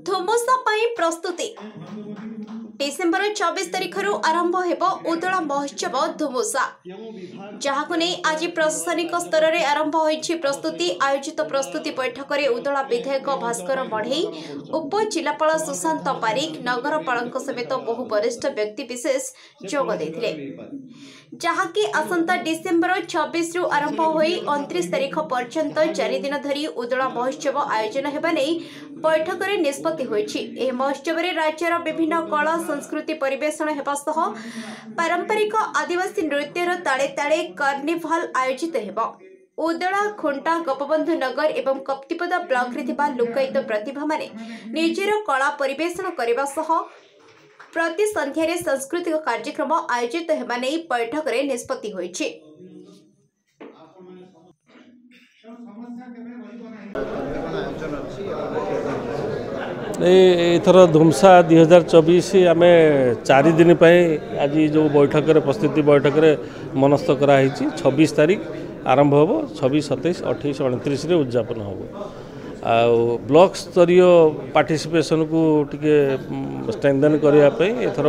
धुमुसा प्रस्तुति डिसेम्बर 24 तारिख आरंभ हेब उदला महोत्सव धुमुसा जहां नहीं आज प्रशासनिक स्तर में आरंभ होइछि प्रस्तुति आयोजित प्रस्तुति बैठक में उदला विधायक भास्कर मढ़ई उप जिलापाल सुशांत पारिक नगरपाल समेत बहु वरिष्ठ व्यक्ति विशेष जोग देथिले जहाँकि आसंता डिसेम्बर 26 रु आरंभ होई 29 तारिख पर्यंत 4 दिन धरी उदला महोत्सव आयोजन हेबा नै बैठक में निष्पत्ति होइछि। एही महोत्सव में राज्यर विभिन्न कला संस्कृति परिवेषण हेबा सह पारंपरिक आदिवासी नृत्यर ताले ताले कार्निभाल आयोजित हेबा। उदला खुंटा गोपबंधु नगर एवं कप्तिपदा ब्लॉक रे थिबा लोकायत प्रतिभा माने निजर कला परिवेषण करबा सह प्रति संध्यारे सांस्कृतिक कार्यक्रम आयोजित हेबा नै बैठक रे निष्पत्ति होइछि। एथर धुमसा 2024 आम 4 दिन आज जो बैठक प्रस्तुति बैठक मनस्थ कराई 26 तारीख आरंभ हो 26, 27, 28, 29 उद्यापन हो ब्लॉक स्तरीय पार्टिसिपेशन को टिके स्ट्रेंथन करने एथर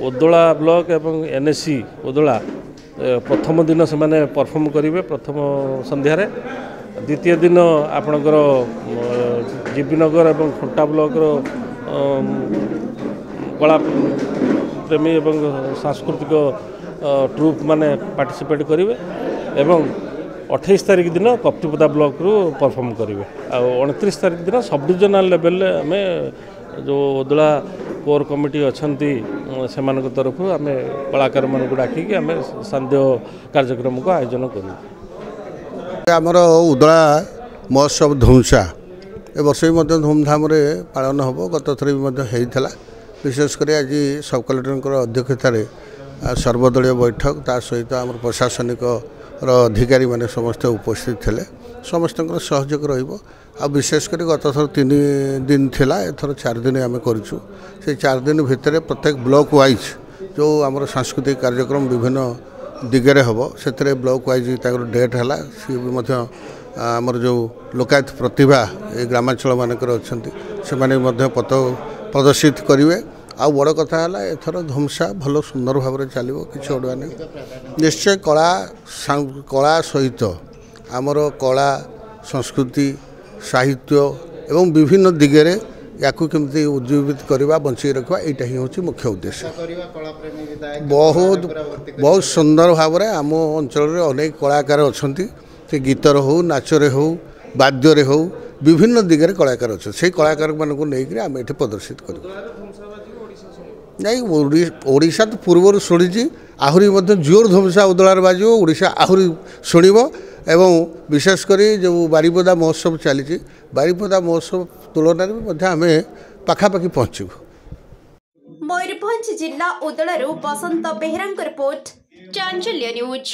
उदला ब्लॉक एवं एनएससी उदला प्रथम दिन से माने परफॉर्म करेंगे प्रथम संध्यारे द्वितीय दिन आपणकर जीबीनगर एवं खुंटा ब्लॉक कला प्रेमी एवं सांस्कृतिक ट्रुप माने पार्टिसिपेट करेंगे एवं 28 तारीख दिन कप्तिपदा ब्लॉक रू परफॉर्म करेंगे आ 29 तारीख दिन सब डिविजनल लेवल आम जो उदला कोर कमिटी अच्छा से तरफ आम कलाकार मान डाकिक आम सांध्य कार्यक्रम को आयोजन करूँ। आमर उदला महोत्सव धुमसा ए वर्ष भी धूमधाम पालन हम गत थर भी विशेषकर आज सब कलेक्टर अध्यक्षतार सर्वदलीय बैठक ता सहित आम प्रशासनिक अधिकारी माने समस्त उपस्थित थे समस्त सहयोग विशेषकर गत थर 3 दिन थिला एथर 4 दिन आम करूँ से 4 दिन भितर प्रत्येक ब्लॉक वाइज जो आम सांस्कृतिक कार्यक्रम विभिन्न दिगरे हम से ब्लॉक वाइज डेट है सी भी आमर जो लोकायत प्रतिभा ये ग्रामांचल मानकर अच्छा से पथ प्रदर्शित करेंगे आ बड़ कथा है एथर धुमसा भल सुंदर भाव में चलो कि अड़ुआ नहीं निश्चय कला सहित आमर कला संस्कृति साहित्य एवं विभिन्न दिगरे या केमती उज्जीवित करवा बंची रखा यहाँ ही हूँ मुख्य उद्देश्य। बहुत सुंदर भाव में आम अंचल अनेक कलाकार अच्छा से गीतर हो नाचरे हो वाद्य हो विभिन्न दिगरे कलाकार अच्छा से कलाकार मान को लेकर आम ये प्रदर्शित कर ओडिशा तो पूर्व शुणी आहरी जोर धुमसा उदलार बाजो ओडिशा आहरी शुणव एवं विशेषकर जो बारिपदा महोत्सव चली बारिपदा महोत्सव तुलन में आम पाखापाखि पहुँचू। मयूरभंज जिला उदलू बसंत बेहरा रिपोर्ट चांचल्य न्यूज।